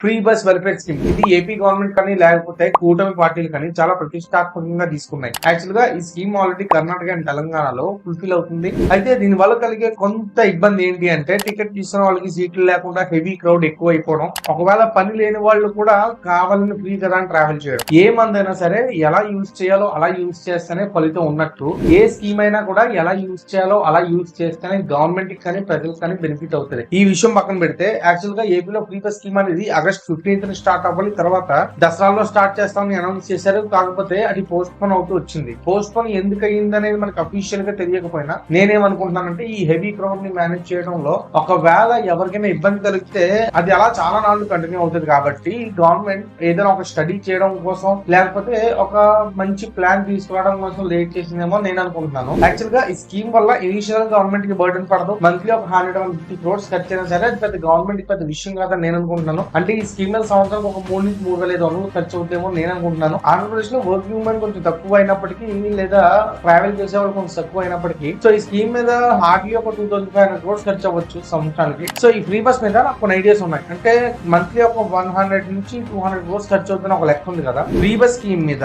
Free bus welfare scheme ఇది AP government కానీ లేకపోతే కూటమి పార్టీలు కానీ చాలా ప్రతిష్టాత్మకంగా తీసుకున్నాయి. యాక్చువల్ గా ఈ స్కీమ్ ఆల్రెడీ కర్ణాటక అండ్ తెలంగాణలో ఫుల్ఫిల్ అవుతుంది. అయితే దీని వల్ల కలిగే కొంత ఇబ్బంది ఏంటి అంటే టికెట్ తీసుకున్న వాళ్ళకి సీట్లు లేకుండా హెవీ క్రౌడ్ ఎక్కువ అయిపోవడం, ఒకవేళ పని లేని వాళ్ళు కూడా కావాలని ఫ్రీ కదా అని ట్రావెల్ చేయడం. ఏ మందైనా సరే ఎలా యూజ్ చేయాలో అలా యూజ్ చేస్తేనే ఫలితం ఉన్నట్టు ఏ స్కీమ్ అయినా కూడా ఎలా యూజ్ చేయాలో అలా యూజ్ చేస్తేనే గవర్నమెంట్ కి కానీ ప్రజలకు కానీ బెనిఫిట్ అవుతుంది. ఈ విషయం పక్కన పెడితే యాక్చువల్ గా ఏపీలో ఫ్రీ బస్ స్కీమ్ అనేది ఆగస్ట్ 15th స్టార్ట్ అవ్వాలి, తర్వాత దసరాలో స్టార్ట్ చేస్తామని అనౌన్స్ చేశారు. కాకపోతే అది పోస్ట్ పోన్ అవుతూ వచ్చింది. పోస్ట్ పోన్ ఎందుకు అయ్యింది అనేది మనకి అఫీషియల్ గా తెలియకపోయినా నేనేమనుకుంటున్నానంటే ఈ హెవీ క్రౌడ్ ని మేనేజ్ చేయడంలో ఒకవేళ ఎవరికైనా ఇబ్బంది కలిగితే అది అలా చాలా నాళ్ళు కంటిన్యూ అవుతుంది. కాబట్టి గవర్నమెంట్ ఏదైనా ఒక స్టడీ చేయడం కోసం లేకపోతే ఒక మంచి ప్లాన్ తీసుకురావడం కోసం లేట్ చేసిందేమో నేను అనుకుంటున్నాను. యాక్చువల్ గా ఈ స్కీమ్ వల్ల ఇనిషియల్ గవర్నమెంట్ కి బర్డెన్ పడదు. మంత్లీ ఒక 150 crores ఖర్చు అయినా సరే అది పెద్ద గవర్నమెంట్ పెద్ద విషయం కాదని నేను అనుకుంటున్నాను. అంటే ఈ స్కీమ్ మీద సంవత్సరానికి ఒక 3 నుంచి 3,500 ఖర్చు అవుతామో నేను అనుకుంటున్నాను. ఆంధ్రప్రదేశ్ లో వర్కింగ్ ఉమెన్ కొంచెం తక్కువ అయినప్పటికీ లేదా ట్రావెల్ చేసే వాళ్ళు కొంచెం తక్కువ అయినప్పటికీ సో ఈ స్కీమ్ మీద హార్డ్లీ ఒక 2,500 crores ఖర్చు అవ్వచ్చు సంవత్సరానికి. సో ఈ ఫ్రీ బస్ మీద నాకు కొన్ని ఐడియాస్ ఉన్నాయి. అంటే మంత్లీ ఒక 100 నుంచి 200 crores ఖర్చు అవుతున్న ఒక లెక్క ఉంది కదా. ఫ్రీ బస్ స్కీమ్ మీద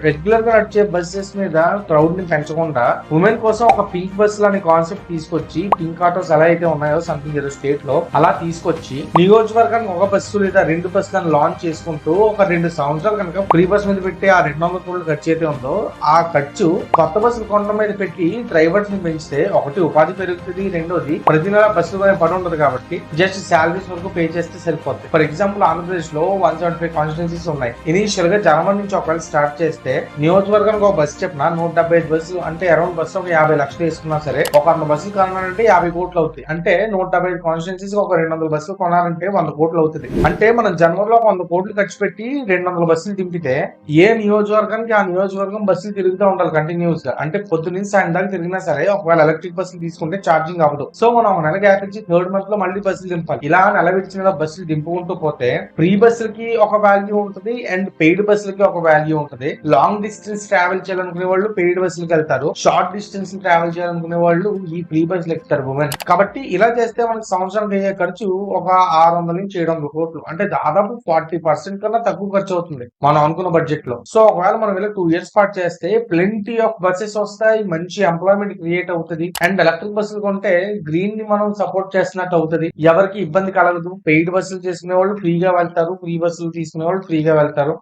రెగ్యులర్ గా నడిచే బస్సెస్ మీద క్రౌడ్ ని పెంచకుండా ఉమెన్ కోసం ఒక పింక్ బస్ అనే కాన్సెప్ట్ తీసుకొచ్చి, పింక్ ఆటోస్ ఎలా అయితే ఉన్నాయో సంథింగ్ ఏదో స్టేట్ లో అలా తీసుకొచ్చి నియోజకవర్గానికి ఒక బస్సు లేదా 2 బస్సులను లాంచ్ చేసుకుంటూ ఒక 2 సంవత్సరాలు కనుక ఫ్రీ బస్ మీద పెట్టి ఆ 200 crores ఖర్చు అయితే ఉందో ఆ ఖర్చు కొత్త బస్సులు కొనడం మీద పెట్టి డ్రైవర్స్ ని పెంచితే ఒకటి ఉపాధి పెరుగుతుంది, రెండోది ప్రతి నెల బస్సులు పని పడి ఉండదు కాబట్టి జస్ట్ శాలరీస్ వరకు పే చేస్తే సరిపోతుంది. ఫర్ ఎగ్జాంపుల్ ఆంధ్రప్రదేశ్ లో 175 కాన్స్టిట్యున్సీస్ ఉన్నాయి. ఇనిషియల్ గా జనవరి నుంచి ఒకవేళ స్టార్ట్ చేస్తే నియోజకవర్గానికి ఒక బస్సు చెప్పిన 175 బస్సులు అంటే అరౌండ్ బస్సు ఒక 50 లక్షలు వేసుకున్నా సరే ఒక 100 బస్సులు కొనాలంటే 50 కోట్లు అవుతాయి. అంటే 175 కాన్స్టిట్యున్సీస్ ఒక 200 బస్సులు కొనాలంటే 100 కోట్లు అవుతుంది. అంటే మనం జనవరిలో 100 కోట్లు ఖర్చు పెట్టి 200 బస్సులు దింపితే ఏ నియోజకవర్గానికి ఆ నియోజకవర్గం బస్సులు తిరుగుతూ ఉండాలి కంటిన్యూస్ గా. అంటే పొద్దు నుంచి సాయంత్రం దాకా తిరిగినా సరే ఒకవేళ ఎలక్ట్రిక్ బస్సులు తీసుకుంటే ఛార్జింగ్ అవ్వదు. సో మనం ఒక నెల గ్యాప్ ఇచ్చి థర్డ్ మంత్ లో మళ్ళీ బస్సులు దింపాలి. ఇలా నెల విడిచిన బస్సులు దింపుకుంటూ పోతే ఫ్రీ బస్సులకి ఒక వాల్యూ ఉంటుంది అండ్ పెయిడ్ బస్సులకి ఒక వాల్యూ ఉంటుంది. లాంగ్ డిస్టెన్స్ ట్రావెల్ చేయాలనుకునే వాళ్ళు పెయిడ్ బస్సులకు వెళ్తారు, షార్ట్ డిస్టెన్స్ ట్రావెల్ చేయాలనుకునే వాళ్ళు ఈ ఫ్రీ బస్సులు ఎక్కుతారు ఉమెన్. కాబట్టి ఇలా చేస్తే మనకి సంవత్సరానికి అయ్యే ఖర్చు ఒక 600 నుంచి 700 కోట్లు, అంటే దాదాపు 40% కన్నా తక్కువ ఖర్చు అవుతుంది మనం అనుకున్న బడ్జెట్ లో. సో ఒకవేళ మనం ఇలా 2 years పాటు చేస్తే ప్లెంటీ ఆఫ్ బస్సెస్ వస్తాయి, మంచి ఎంప్లాయ్మెంట్ క్రియేట్ అవుతుంది అండ్ ఎలక్ట్రిక్ బస్సులు కొంటే గ్రీన్ ని మనం సపోర్ట్ చేసినట్టు అవుతుంది. ఎవరికి ఇబ్బంది కలగదు. పెయిడ్ బస్సులు చేసుకునే వాళ్ళు ఫ్రీగా వెళ్తారు, ఫ్రీ బస్సులు తీసుకునే వాళ్ళు ఫ్రీగా వెళ్తారు.